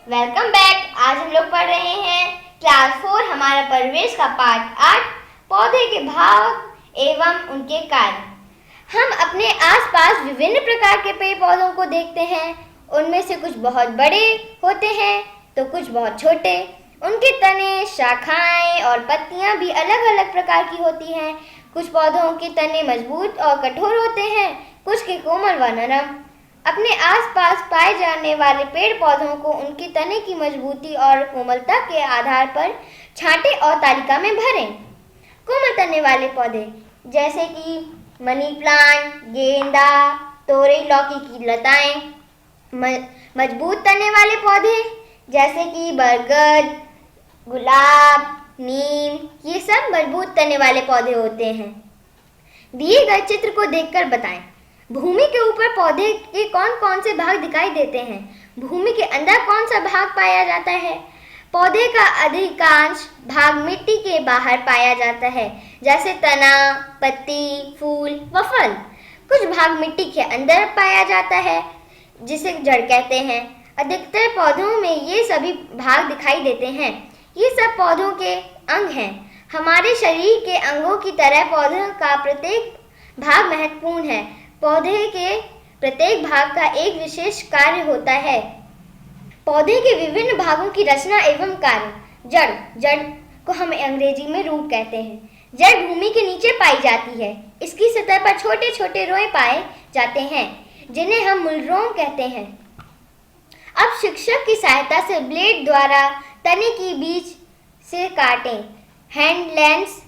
Welcome back. आज हम लोग पढ़ रहे हैं क्लास 4 हमारा परिवेश का पाठ 8 पौधे के भाग एवं उनके कार्य। हम अपने आसपास विभिन्न प्रकार के पेड़ पौधों को देखते हैं। उनमें से कुछ बहुत बड़े होते हैं तो कुछ बहुत छोटे। उनके तने, शाखाएं और पत्तियां भी अलग अलग प्रकार की होती हैं। कुछ पौधों के तने मजबूत और कठोर होते हैं, कुछ के कोमल व नरम। अपने आसपास पाए जाने वाले पेड़ पौधों को उनके तने की मजबूती और कोमलता के आधार पर छांटे और तालिका में भरें। कोमल तने वाले पौधे जैसे कि मनी प्लांट, गेंदा, तोरई, लौकी की लताएं। मजबूत तने वाले पौधे जैसे कि बरगद, गुलाब, नीम, ये सब मजबूत तने वाले पौधे होते हैं। दिए गए चित्र को देखकर बताएं। भूमि के ऊपर पौधे के कौन कौन से भाग दिखाई देते हैं? भूमि के अंदर कौन सा भाग पाया जाता है? पौधे का अधिकांश भाग मिट्टी के बाहर पाया जाता है, जैसे तना, पत्ती, फूल व फल। कुछ भाग मिट्टी के अंदर पाया जाता है, जिसे जड़ कहते हैं। अधिकतर पौधों में ये सभी भाग दिखाई देते हैं। ये सब पौधों के अंग हैं। हमारे शरीर के अंगों की तरह पौधों का प्रत्येक भाग महत्वपूर्ण है। पौधे के प्रत्येक भाग का एक विशेष कार्य होता है। पौधे के विभिन्न भागों की रचना एवं कार्य। जड़ को हम अंग्रेजी में रूट कहते हैं। जड़ भूमि के नीचे पाई जाती है। इसकी सतह पर छोटे छोटे रोए पाए जाते हैं, जिन्हें हम मूलरोम कहते हैं। अब शिक्षक की सहायता से ब्लेड द्वारा तने की बीच से काटें। हैंड लेंस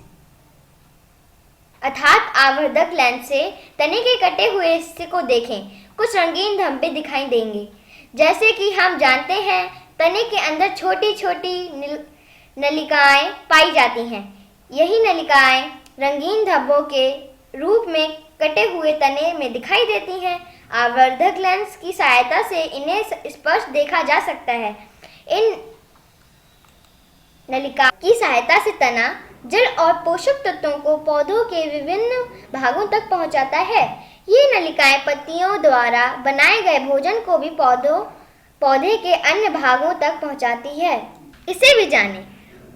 अर्थात आवर्धक लेंस से तने के कटे हुए हिस्से को देखें। कुछ रंगीन धब्बे दिखाई देंगे। जैसे कि हम जानते हैं, तने के अंदर छोटी छोटी नलिकाएं पाई जाती हैं। यही नलिकाएं रंगीन धब्बों के रूप में कटे हुए तने में दिखाई देती हैं। आवर्धक लेंस की सहायता से इन्हें स्पष्ट देखा जा सकता है। इन नलिका की सहायता से तना जल और पोषक तत्वों को पौधों के विभिन्न भागों तक पहुंचाता है। ये नलिकाएं पत्तियों द्वारा बनाए गए भोजन को भी पौधे के अन्य भागों तक पहुंचाती है। इसे भी जानें।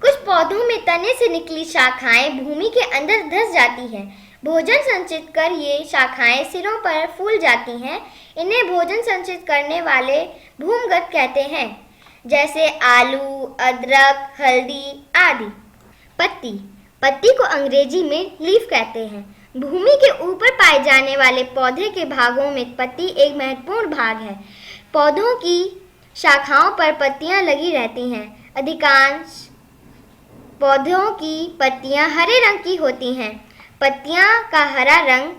कुछ पौधों में तने से निकली शाखाएं भूमि के अंदर धंस जाती हैं। भोजन संचित कर ये शाखाएं सिरों पर फूल जाती हैं। इन्हें भोजन संचित करने वाले भूमिगत कहते हैं, जैसे आलू, अदरक, हल्दी आदि। पत्ती को अंग्रेजी में लीफ कहते हैं। भूमि के ऊपर पाए जाने वाले पौधे के भागों में पत्ती एक महत्वपूर्ण भाग है। पौधों की शाखाओं पर पत्तियां लगी रहती हैं। अधिकांश पौधों की पत्तियां हरे रंग की होती हैं। पत्तियां का हरा रंग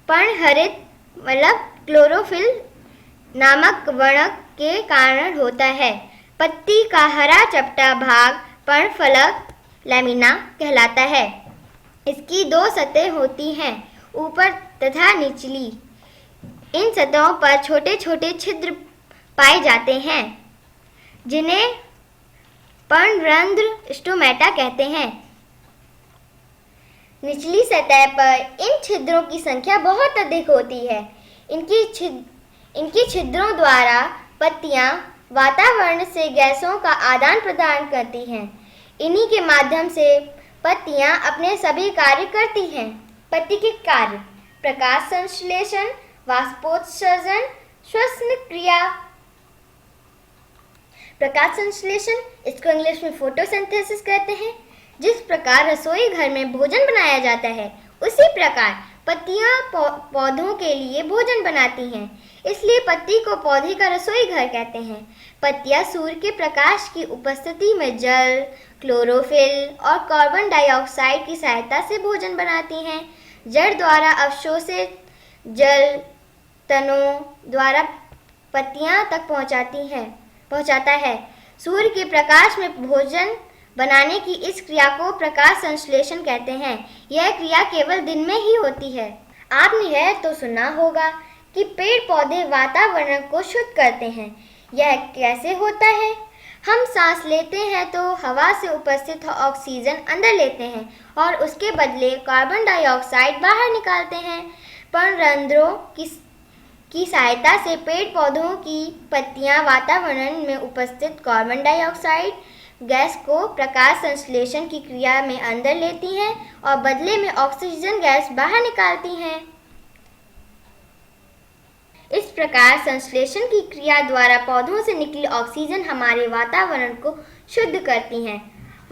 पर्णहरित मतलब क्लोरोफिल नामक वर्णक के कारण होता है। पत्ती का हरा चपटा भाग पर्णफलक लैमिना कहलाता है। इसकी दो सतहें होती हैं, ऊपर तथा निचली। इन सतहों पर छोटे छोटे छिद्र पाए जाते हैं, जिन्हें पर्णरंध्र स्टोमेटा कहते हैं। निचली सतह पर इन छिद्रों की संख्या बहुत अधिक होती है। इनकी छिद्रों द्वारा पत्तियां वातावरण से गैसों का आदान प्रदान करती हैं। इन्हीं के माध्यम से पत्तियां अपने सभी कार्य करती हैं। पत्ती के कार्य: प्रकाश संश्लेषण, वाष्पोत्सर्जन, श्वसन क्रिया। प्रकाश संश्लेषण, इसको इंग्लिश में फोटोसिंथेसिस कहते हैं। जिस प्रकार रसोई घर में भोजन बनाया जाता है, उसी प्रकार पत्तियां पौधों के लिए भोजन बनाती हैं। इसलिए पत्ती को पौधे का रसोई घर कहते हैं। पत्तियां सूर्य के प्रकाश की उपस्थिति में जल, क्लोरोफिल और कार्बन डाइऑक्साइड की सहायता से भोजन बनाती हैं। जड़ द्वारा अवशोषित जल तनों द्वारा पत्तियां तक पहुंचाता है। सूर्य के प्रकाश में भोजन बनाने की इस क्रिया को प्रकाश संश्लेषण कहते हैं। यह क्रिया केवल दिन में ही होती है। आपने यह तो सुना होगा कि पेड़ पौधे वातावरण को शुद्ध करते हैं। यह कैसे होता है? हम सांस लेते हैं तो हवा से उपस्थित ऑक्सीजन अंदर लेते हैं और उसके बदले कार्बन डाइऑक्साइड बाहर निकालते हैं। पर्णरंध्रों की सहायता से पेड़ पौधों की पत्तियां वातावरण में उपस्थित कार्बन डाइऑक्साइड गैस को प्रकाश संश्लेषण की क्रिया में अंदर लेती हैं और बदले में ऑक्सीजन गैस बाहर निकालती हैं। इस प्रकार संश्लेषण की क्रिया द्वारा पौधों से निकली ऑक्सीजन हमारे वातावरण को शुद्ध करती हैं।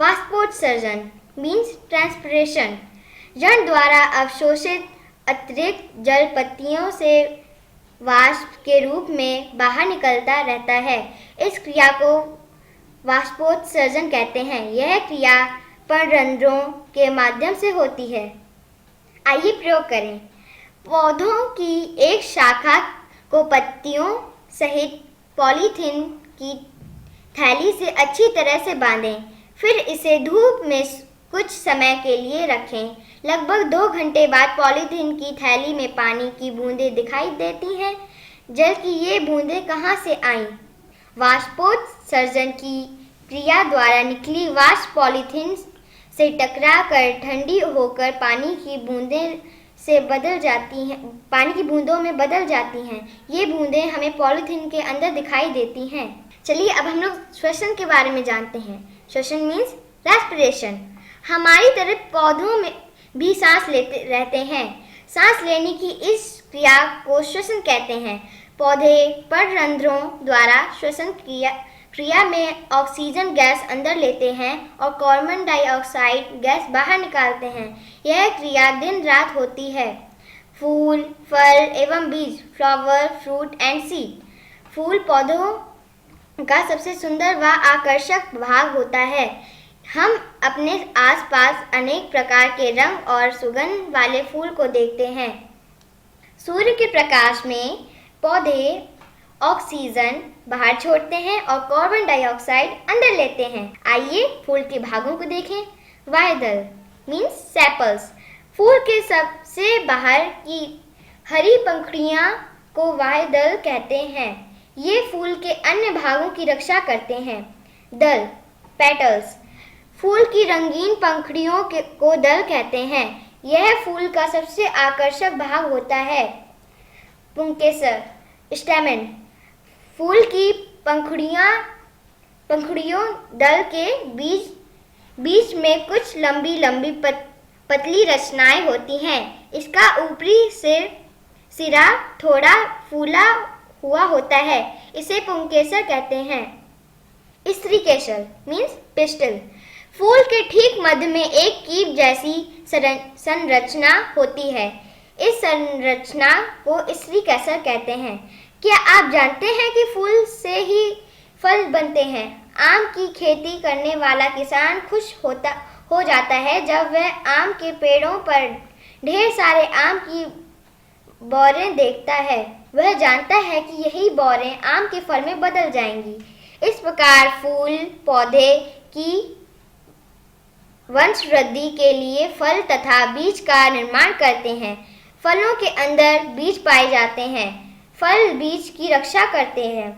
वाष्पोत्सर्जन मीन्स ट्रांसपिरेशन, जल द्वारा अवशोषित अतिरिक्त जल पत्तियों से वाष्प के रूप में बाहर निकलता रहता है। इस क्रिया को वाष्पोत्सर्जन कहते हैं। यह क्रिया पर्णरंध्रों के माध्यम से होती है। आइए प्रयोग करें। पौधों की एक शाखा को पत्तियों सहित पॉलीथीन की थैली से अच्छी तरह से बांधें। फिर इसे धूप में कुछ समय के लिए रखें। लगभग 2 घंटे बाद पॉलीथीन की थैली में पानी की बूंदें दिखाई देती हैं। जल की ये बूंदें कहाँ से आईं? वाष्पोत्सर्जन की क्रिया द्वारा निकली वाष्प पॉलीथीन से टकराकर ठंडी होकर पानी की बूंदों में बदल जाती हैं। ये बूंदें हमें पॉलीथीन के अंदर दिखाई देती हैं। चलिए अब हम लोग श्वसन के बारे में जानते हैं। श्वसन मीन्स रेस्पिरेशन। हमारी तरह पौधों में भी सांस लेते रहते हैं। सांस लेने की इस क्रिया को श्वसन कहते हैं। पौधे पर्णरंध्रों द्वारा श्वसन क्रिया में ऑक्सीजन गैस अंदर लेते हैं और कार्बन डाइऑक्साइड गैस बाहर निकालते हैं। यह क्रिया दिन रात होती है। फूल, फल एवं बीज, फ्लावर, फ्रूट एंड सीड। फूल पौधों का सबसे सुंदर व आकर्षक भाग होता है। हम अपने आसपास अनेक प्रकार के रंग और सुगंध वाले फूल को देखते हैं। सूर्य के प्रकाश में पौधे ऑक्सीजन बाहर छोड़ते हैं और कार्बन डाइऑक्साइड अंदर लेते हैं। आइए फूल के भागों को देखें। वायदल मीन्स सेपल्स। फूल के सबसे बाहर की हरी पंखुड़ियां को वायदल कहते हैं। ये फूल के अन्य भागों की रक्षा करते हैं। दल पेटल्स। फूल की रंगीन पंखुड़ियों को दल कहते हैं। यह फूल का सबसे आकर्षक भाग होता है। पुंकेसर स्टेमन। फूल की पंखुड़ियों दल के बीच में कुछ लंबी लंबी पतली रचनाएं होती हैं। इसका ऊपरी सिरा थोड़ा फूला हुआ होता है। इसे पुंकेसर कहते हैं। स्त्रीकेसर मीन्स पिस्टल। फूल के ठीक मध्य में एक कीप जैसी संरचना होती है। इस संरचना को स्त्रीकेसर कहते हैं। क्या आप जानते हैं कि फूल से ही फल बनते हैं? आम की खेती करने वाला किसान खुश हो जाता है जब वह आम के पेड़ों पर ढेर सारे आम की बौरें देखता है। वह जानता है कि यही बौरें आम के फल में बदल जाएंगी। इस प्रकार फूल पौधे की वंशवृद्धि के लिए फल तथा बीज का निर्माण करते हैं। फलों के अंदर बीज पाए जाते हैं। फल बीज की रक्षा करते हैं।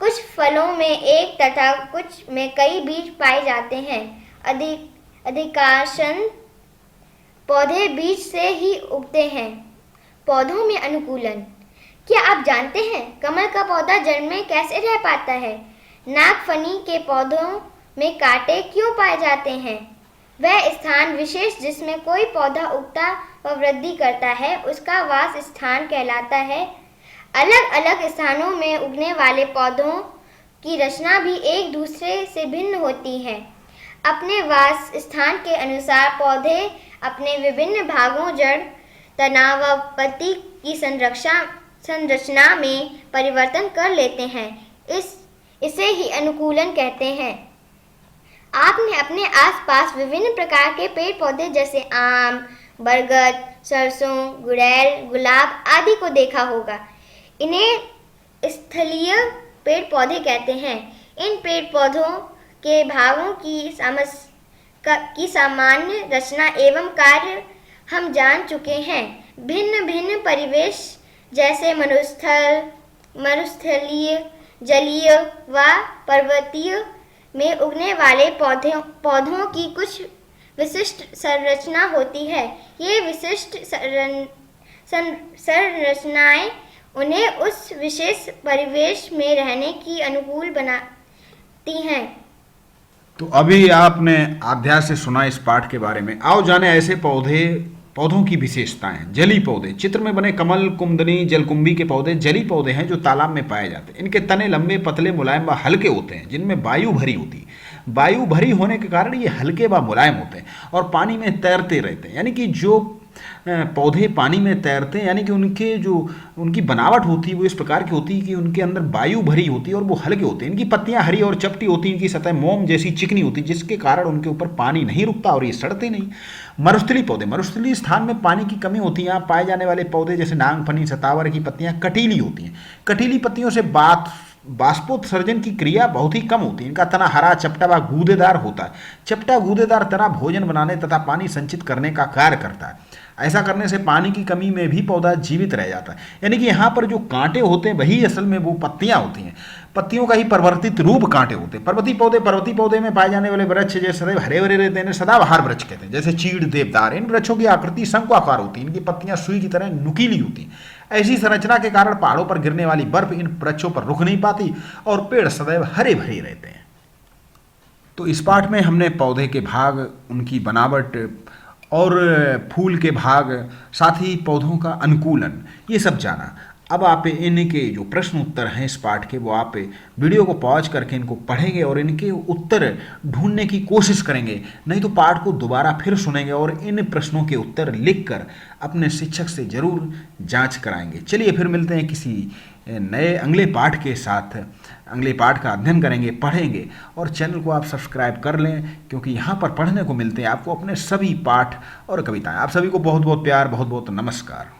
कुछ फलों में एक तथा कुछ में कई बीज पाए जाते हैं। अधिकांशतः पौधे बीज से ही उगते हैं। पौधों में अनुकूलन। क्या आप जानते हैं कमल का पौधा जड़ में कैसे रह पाता है? नागफनी के पौधों में कांटे क्यों पाए जाते हैं? वह स्थान विशेष जिसमें कोई पौधा उगता व वृद्धि करता है उसका वास स्थान कहलाता है। अलग अलग स्थानों में उगने वाले पौधों की रचना भी एक दूसरे से भिन्न होती है। अपने वास स्थान के अनुसार पौधे अपने विभिन्न भागों जड़, तना व पत्ती की संरचना में परिवर्तन कर लेते हैं। इसे ही अनुकूलन कहते हैं। आपने अपने आसपास विभिन्न प्रकार के पेड़ पौधे जैसे आम, बरगद, सरसों, गुड़ैल, गुलाब आदि को देखा होगा। इन्हें स्थलीय पेड़ पौधे कहते हैं। इन पेड़ पौधों के भागों की सामान्य रचना एवं कार्य हम जान चुके हैं। भिन्न भिन्न परिवेश जैसे मरुस्थलीय, जलीय व पर्वतीय में उगने वाले पौधों की कुछ विशिष्ट संरचना होती है। ये विशिष्ट संरचनाएं उन्हें उस विशेष परिवेश में रहने की अनुकूल बनाती हैं। तो अभी आपने अध्याय से सुना इस पाठ के बारे में। आओ जाने ऐसे पौधों की विशेषताएं। जली पौधे। चित्र में बने कमल, कुमुदनी, जलकुंभी के पौधे जली पौधे हैं जो तालाब में पाए जाते हैं। इनके तने लंबे, पतले, मुलायम व हल्के होते हैं, जिनमें वायु भरी होती है। वायु भरी होने के कारण ये हल्के व मुलायम होते हैं और पानी में तैरते रहते हैं। यानी कि जो पौधे पानी में तैरते हैं, यानी कि उनकी बनावट होती है वो इस प्रकार की होती है कि उनके अंदर वायु भरी होती है और वो हल्के होते हैं। इनकी पत्तियां हरी और चपटी होती हैं, इनकी सतह मोम जैसी चिकनी होती है, जिसके कारण उनके ऊपर पानी नहीं रुकता और ये सड़ते नहीं। मरुस्थलीय पौधे। मरुस्थलीय स्थान में पानी की कमी होती है। यहाँ पाए जाने वाले पौधे जैसे नागफनी, सतावर की पत्तियां कटीली होती हैं। कटीली पत्तियों से बाष्पोत्सर्जन की क्रिया बहुत ही कम होती है। इनका तना हरा, चपटा व गूदेदार होता है। चपटा गूदेदार तना भोजन बनाने तथा पानी संचित करने का कार्य करता है। ऐसा करने से पानी की कमी में भी पौधा जीवित रह जाता है। यानी कि यहाँ पर जो कांटे होते हैं वही असल में वो पत्तियां होती हैं। पत्तियों का ही परिवर्तित रूप कांटे होते हैं। पर्वतीय पौधे में पाए जाने वाले वृक्ष जैसे सदैव हरे भरे रहते हैं, सदाबहार वृक्ष कहते हैं, जैसे चीड़, देवदार। इन वृक्षों की आकृति शंक्वाकार होती है। इनकी पत्तियां सुई की तरह नुकीली होती हैं। ऐसी संरचना के कारण पहाड़ों पर गिरने वाली बर्फ इन वृक्षों पर रुक नहीं पाती और पेड़ सदैव हरे भरे रहते हैं। तो इस पाठ में हमने पौधे के भाग, उनकी बनावट और फूल के भाग, साथ ही पौधों का अनुकूलन, ये सब जाना। अब आप इनके जो प्रश्न उत्तर हैं इस पाठ के, वो आप वीडियो को पॉज करके इनको पढ़ेंगे और इनके उत्तर ढूंढने की कोशिश करेंगे। नहीं तो पाठ को दोबारा फिर सुनेंगे और इन प्रश्नों के उत्तर लिखकर अपने शिक्षक से जरूर जांच कराएंगे। चलिए फिर मिलते हैं किसी नए अगले पाठ के साथ। अगले पाठ का अध्ययन करेंगे, पढ़ेंगे और चैनल को आप सब्सक्राइब कर लें, क्योंकि यहाँ पर पढ़ने को मिलते हैं आपको अपने सभी पाठ और कविताएं। आप सभी को बहुत बहुत प्यार, बहुत बहुत नमस्कार।